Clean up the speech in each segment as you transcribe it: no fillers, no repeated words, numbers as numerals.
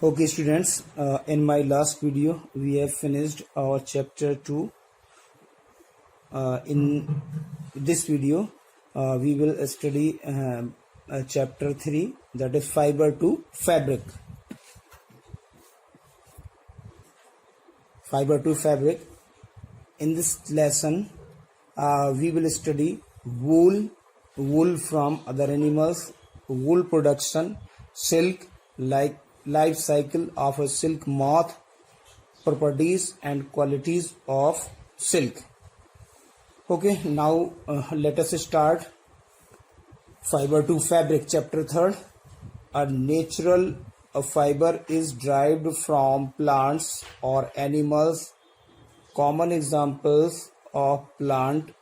Okay students, in my last video we have finished our chapter 2. In this video we will study chapter 3, that is fiber to fabric. Fiber to fabric. In this lesson we will study wool from other animals, wool production, silk, like life cycle of a silk moth, properties and qualities of silk. Okay, now let us start fiber to fabric, chapter 3. A natural fiber is derived from plants or animals. Common examples of plant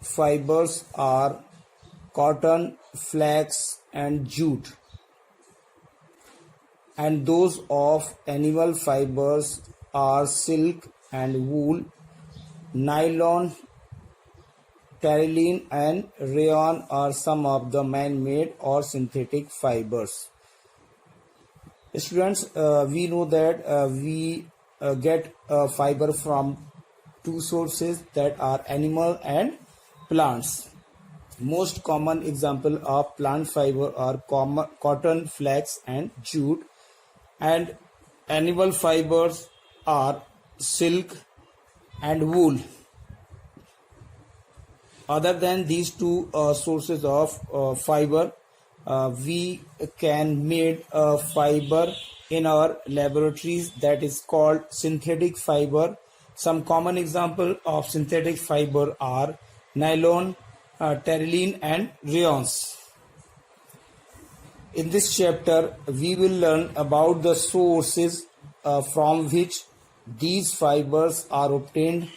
fibers are cotton, flax and jute, and those of animal fibers are silk and wool, nylon, terylene and rayon are some of the man-made or synthetic fibers. Students, we know that we get fiber from two sources, that are animal and plants. Most common example of plant fiber are cotton, flax and jute, and animal fibers are silk and wool. Other than these two sources of fiber, we can make fiber in our laboratories, that is called synthetic fiber. Some common example of synthetic fiber are nylon, terylene and rayons. In this chapter, we will learn about the sources from which these fibers are obtained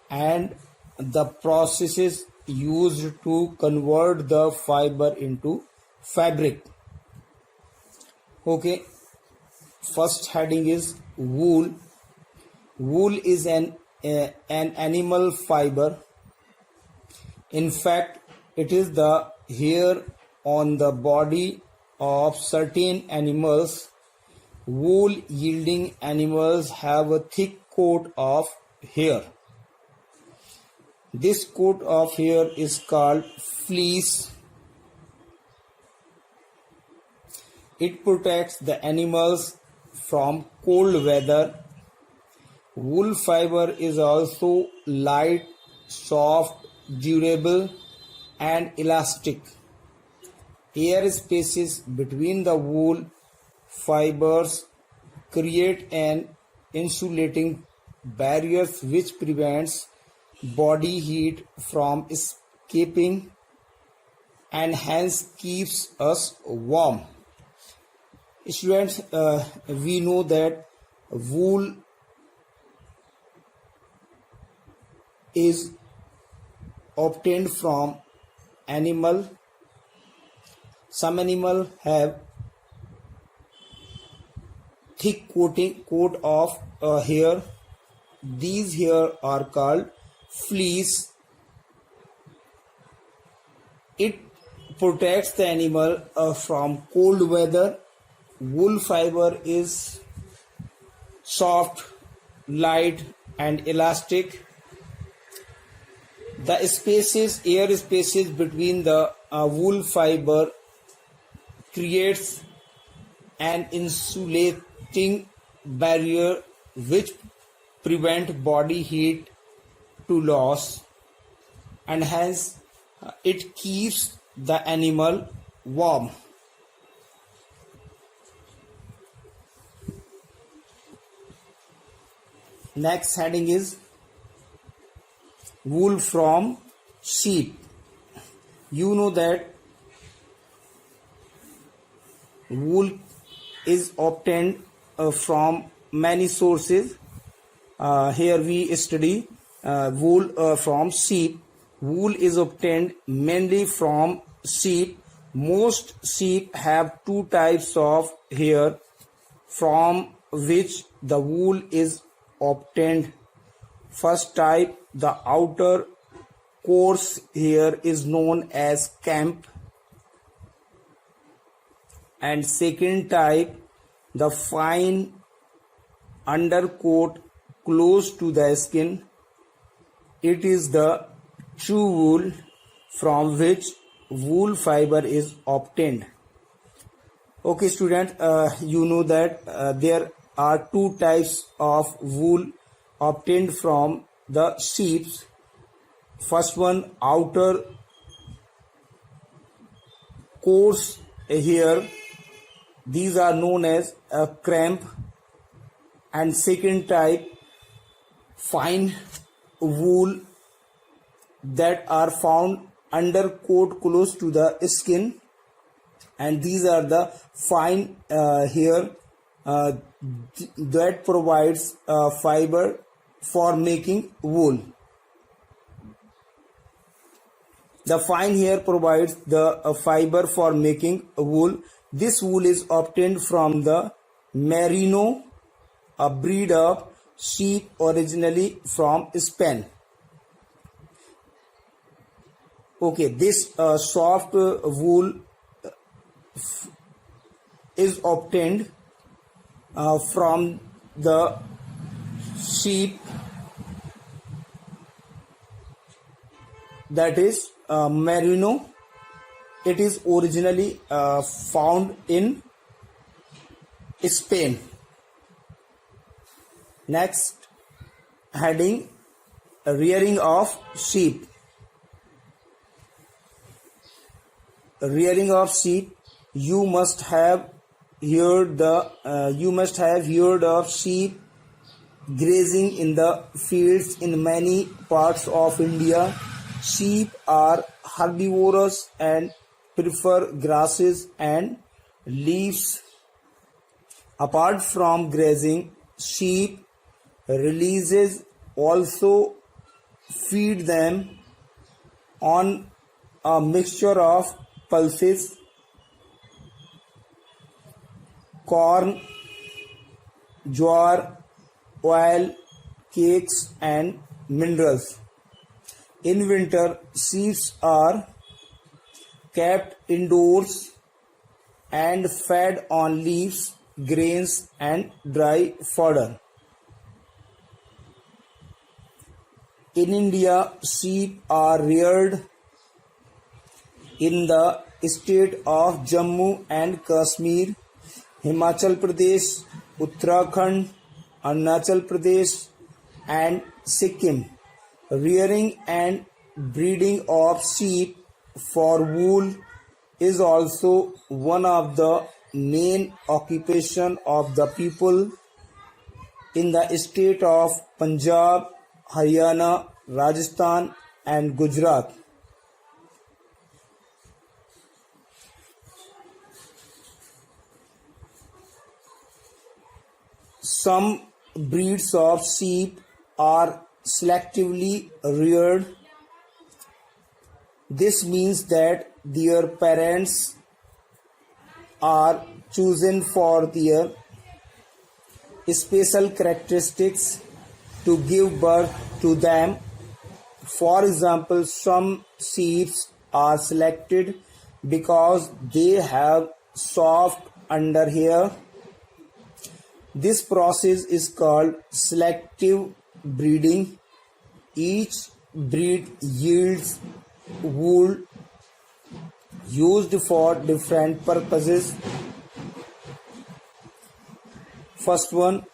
and the processes used to convert the fiber into fabric. Okay, first heading is wool. Wool is an animal fiber. In fact, it is the hair on the body of certain animals. Wool yielding animals have a thick coat of hair. This coat of hair is called fleece. It protects the animals from cold weather. Wool fiber is also light, soft, durable and elastic. Air spaces between the wool fibers create an insulating barrier which prevents body heat from escaping and hence keeps us warm. Students, we know that wool is obtained from animal. Some animal have thick coat of hair. These hair are called fleece. It protects the animal from cold weather. Wool fiber is soft, light and elastic. The air spaces between the wool fiber creates an insulating barrier which prevent body heat to loss and hence it keeps the animal warm. Next heading is wool from sheep. You know that wool is obtained from many sources. Here we study wool from sheep. Wool is obtained mainly from sheep. Most sheep have two types of hair from which the wool is obtained. First type, the outer coarse hair, is known as camp, and second type the fine undercoat close to the skin. It is the true wool from which wool fiber is obtained. Okay, student, you know that there are two types of wool obtained from the sheep. First one, outer coarse hair. These are known as cramp. And second type, fine wool that are found undercoat close to the skin, and these are the fine hair that provides fiber for making wool. The fine hair provides the fiber for making wool. This wool is obtained from the merino, a breed of sheep originally from Spain. Okay, this soft wool is obtained from the sheep, that is merino. It is originally found in Spain. Next heading, rearing of sheep. Rearing of sheep. You must have heard of sheep grazing in the fields in many parts of India. Sheep are herbivorous and prefer grasses and leaves. Apart from grazing, sheep releases also feed them on a mixture of pulses, corn, jowar, oil, cakes and minerals. In winter, sheep are kept indoors and fed on leaves, grains and dry fodder. In India, sheep are reared in the state of Jammu and Kashmir, Himachal Pradesh, Uttarakhand, Arunachal Pradesh and Sikkim. Rearing and breeding of sheep for wool is also one of the main occupation of the people in the state of Punjab, Haryana, Rajasthan and Gujarat. Some breeds of sheep are selectively reared. This means that their parents are chosen for their special characteristics to give birth to them. For example, some sheep are selected because they have soft underhair. This process is called selective breeding. Each breed yields wool used for different purposes. First one,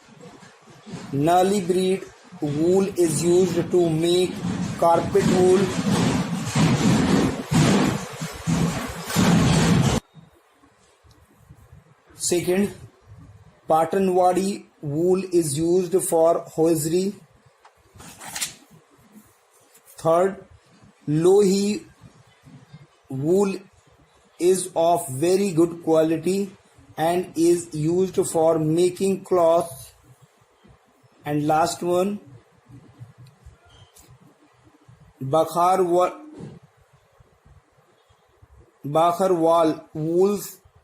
Nali breed wool is used to make carpet wool. Second, Patanwadi wool is used for hosiery. Third, Lohi wool is of very good quality and is used for making cloth. And last one, Bakharwal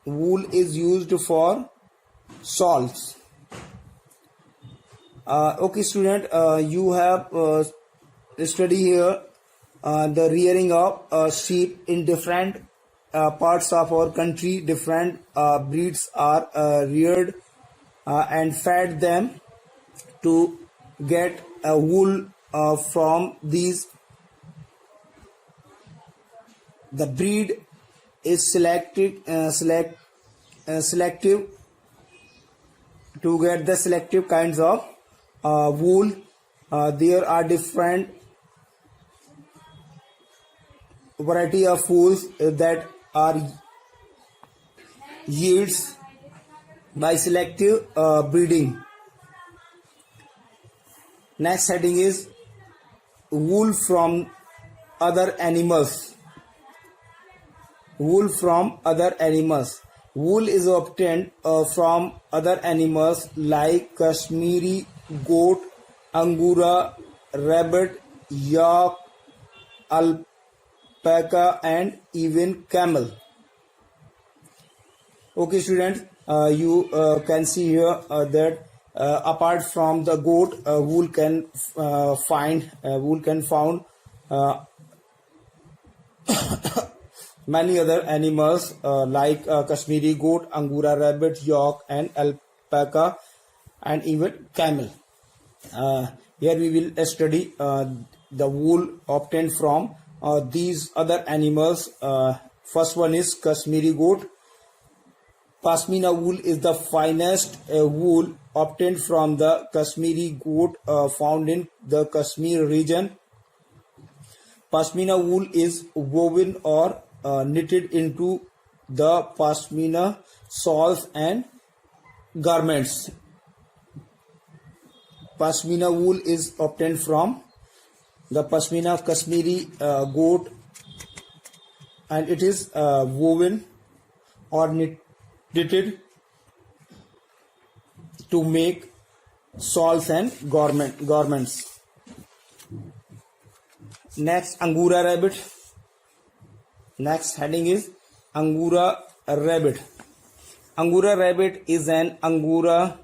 wool is used for salts. Okay, student, you have study here the rearing of sheep in different parts of our country. Different breeds are reared and fed them to get a wool from these. The breed is selective to get the selective kinds of wool. There are different variety of wools that are yields by selective breeding. Next heading is wool from other animals. Wool from other animals. Wool is obtained from other animals like Kashmiri goat, Angora, rabbit, yak, alpaca, and even camel. Okay, students, you can see here that apart from the goat, wool can found many other animals like Kashmiri goat, Angora rabbit, yak, and alpaca, and even camel. Here we will study the wool obtained from these other animals. First one is Kashmiri goat. Pashmina wool is the finest wool obtained from the Kashmiri goat found in the Kashmir region. Pashmina wool is woven or knitted into the pashmina shawls and garments. Pashmina wool is obtained from the pashmina of Kashmiri goat, and it is woven or knitted to make shawls and garments. Next, Angora rabbit. Next heading is Angora rabbit. Angora rabbit is an Angora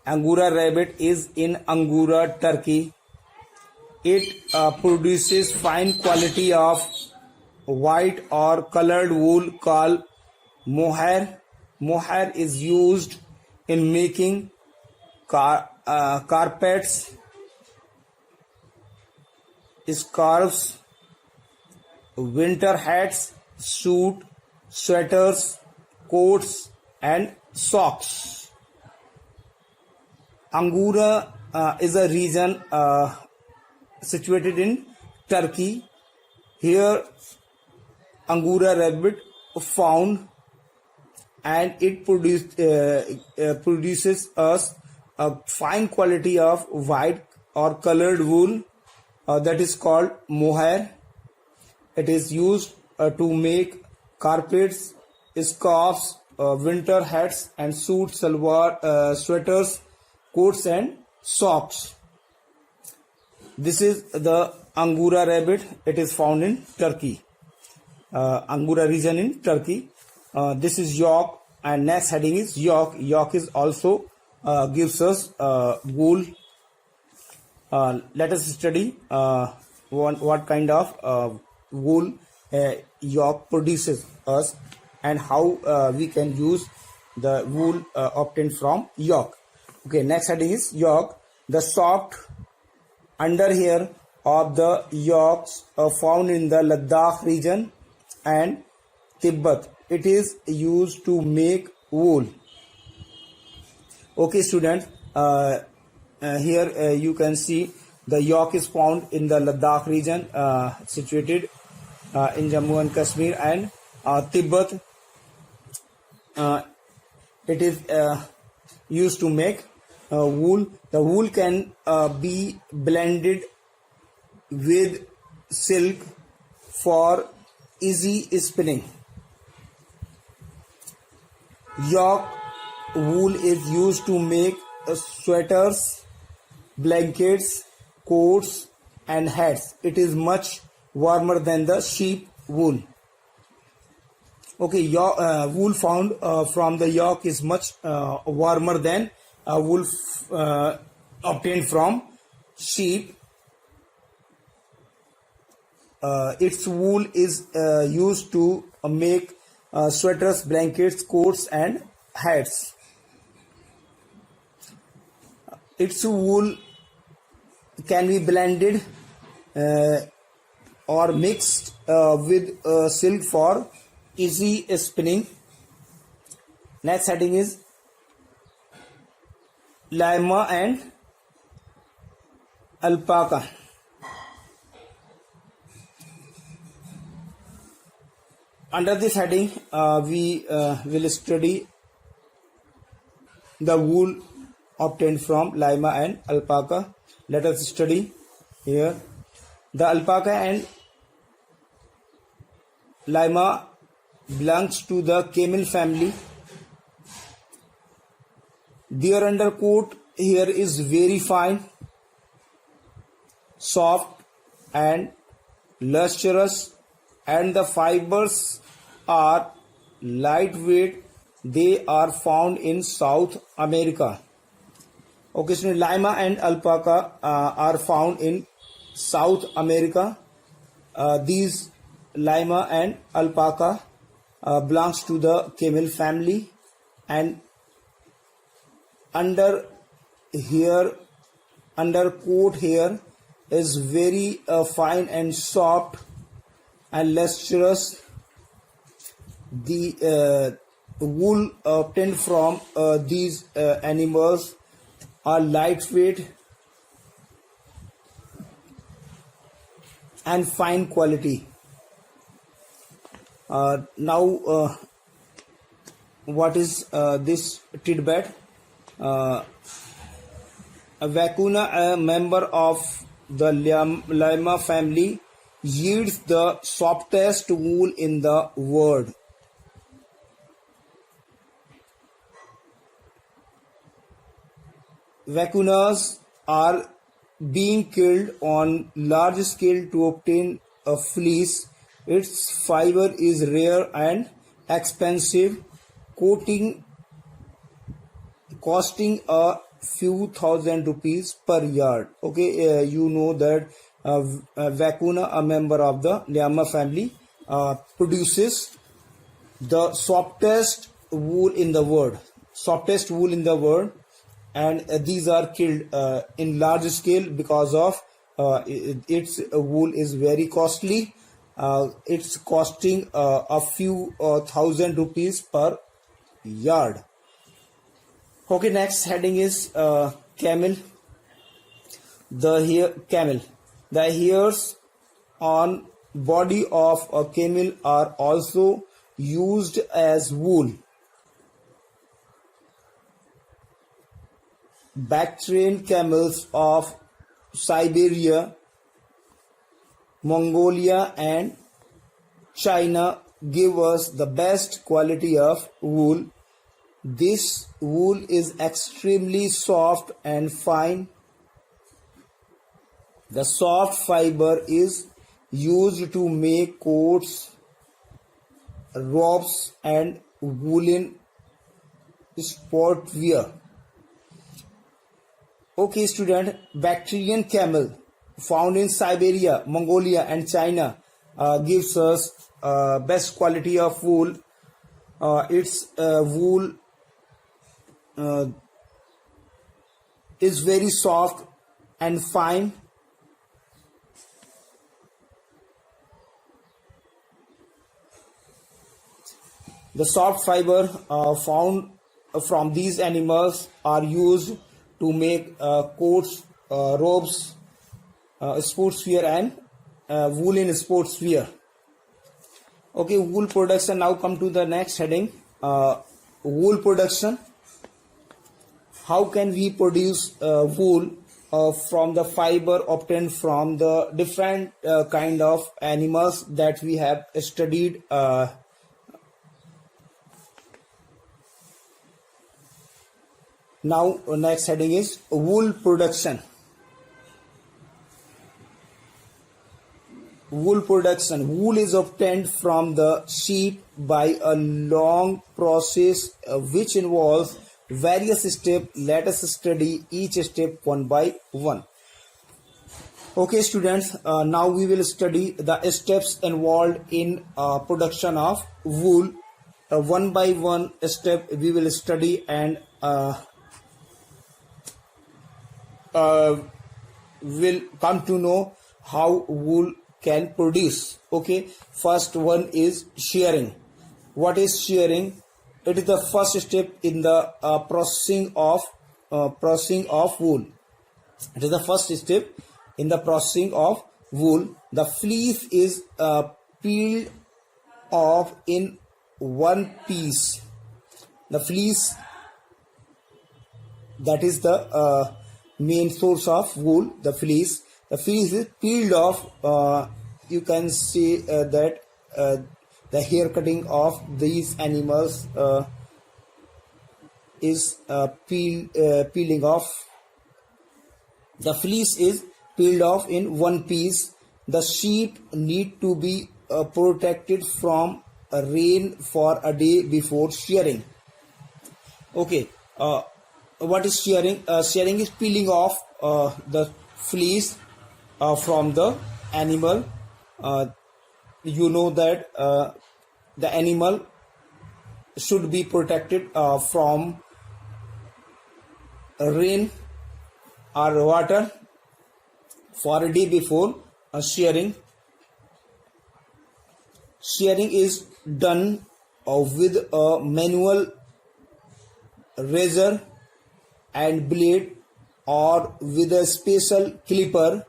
rabbit is in Angora, Turkey. It produces fine quality of white or colored wool called mohair. Mohair is used in making carpets, scarves, winter hats, suit, sweaters, coats, and socks. Angora is a region situated in Turkey. Here Angora rabbit found, and it produces us a fine quality of white or colored wool that is called mohair. It is used to make carpets, scarves, winter hats, and suits, salwar, sweaters, coats, and socks. This is the Angora rabbit. It is found in Turkey, Angora region in Turkey. This is yak, and next heading is yak. Yak is also gives us wool. Let us study what kind of wool yak produces us, and how we can use the wool obtained from yak. Okay, next heading is yak. The soft underhair of the yaks found in the Ladakh region and Tibet. It is used to make wool. Okay, students, here you can see the yak is found in the Ladakh region, situated in Jammu and Kashmir and Tibet. It is used to make wool. The wool can be blended with silk for easy spinning. Yak wool is used to make sweaters, blankets, coats, and hats. It is much warmer than the sheep wool. Okay, wool found from the yak is much warmer than wool obtained from sheep. Its wool is used to make sweaters, blankets, coats, and hats. Its wool can be blended or mixed with silk for easy spinning. Next heading is llama and alpaca. Under this heading, we will study the wool obtained from llama and alpaca. Let us study here. The alpaca and llama belongs to the camel family. Their undercoat here is very fine, soft and lustrous, and the fibers are lightweight. They are found in South America. Okay, so llama and alpaca are found in South America. These llama and alpaca belongs to the camel family, and undercoat here is very fine and soft and lustrous. The wool obtained from these animals are lightweight and fine quality. Now, what is this tidbit? A vacuna, a member of the llama family, yields the softest wool in the world. Vacunas are being killed on large scale to obtain a fleece. Its fiber is rare and expensive, costing a few thousand rupees per yard. Okay, you know that vacuna, a member of the llama family, produces the softest wool in the world. And these are killed in large scale because of its wool is very costly. It's costing a few thousand rupees per yard. Okay, next heading is camel. The hairs on body of a camel are also used as wool. Bactrian camels of Siberia, Mongolia and China give us the best quality of wool. This wool is extremely soft and fine. The soft fiber is used to make coats, robes and woolen sportwear. Okay, student, Bactrian camel found in Siberia, Mongolia and China gives us best quality of wool. Its wool is very soft and fine. The soft fiber found from these animals are used to make coats, robes, sportswear and woolen sportswear. Okay, wool production. Now come to the next heading, wool production. How can we produce wool from the fiber obtained from the different kind of animals that we have studied? Now next heading is wool production. Wool production. Wool is obtained from the sheep by a long process which involves various steps. Let us study each step one by one. Okay, students, now we will study the steps involved in production of wool. one by one step we will study and will come to know how wool can produce. Okay, first one is shearing. What is shearing? It is the first step in the processing of wool. It is the first step in the processing of wool. The fleece is peeled off in one piece. The fleece, that is the main source of wool. The fleece is peeled off. You can see that the hair cutting of these animals is peeling off. The fleece is peeled off in one piece. The sheep need to be protected from rain for a day before shearing. Okay, what is shearing? Shearing is peeling off the fleece from the animal. You know that the animal should be protected from rain or water for a day before shearing. Shearing is done with a manual razor and blade or with a special clipper.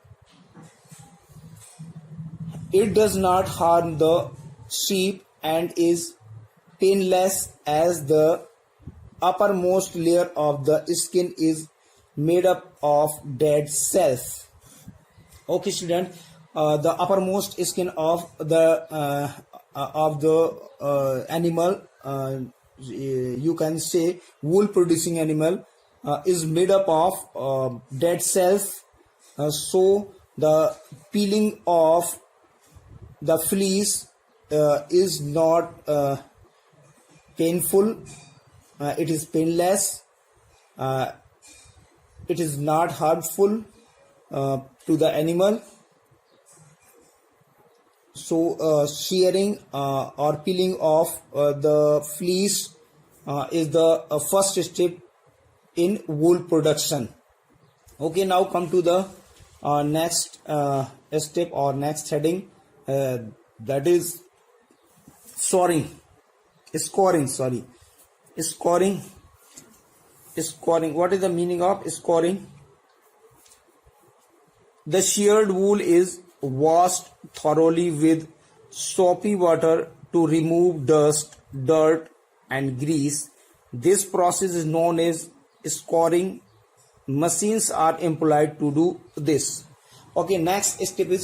It does not harm the sheep and is painless as the uppermost layer of the skin is made up of dead cells. Okay, student, the uppermost skin of the animal, you can say wool producing animal, is made up of dead cells. So the peeling of the fleece is not painful. It is painless. It is not harmful to the animal. So shearing or peeling off the fleece is the first step in wool production. Okay, now come to the next step or next heading, that is scoring. What is the meaning of scoring? The sheared wool is washed thoroughly with soapy water to remove dust, dirt and grease. This process is known as scoring. Machines are employed to do this. Okay, next step is